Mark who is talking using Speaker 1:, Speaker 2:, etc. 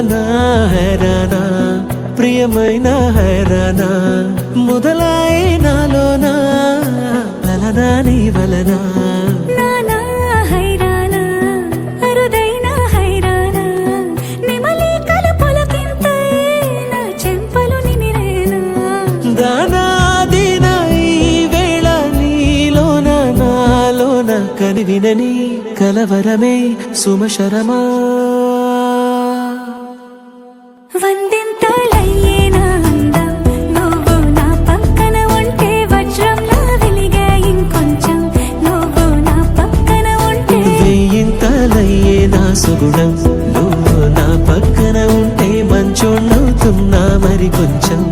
Speaker 1: నా హైరానా ప్రియమైన హైరానా మొదలాయే నాలోనా లలనా నీ వలనా కనివినని కలవరమే సుమశరమా
Speaker 2: వందింతలయ్యేనా అందం నువ్వు నా పక్కన ఉంటే వజ్రంలా వెలిగే ఇంకొంచెం నువ్వు నా పక్కన ఉంటే
Speaker 1: వెయ్యింతలయ్యేనా సుగుణం నువ్వు నా పక్కన ఉంటే మంచోళ్ళవుతున్నా మరి కొంచెం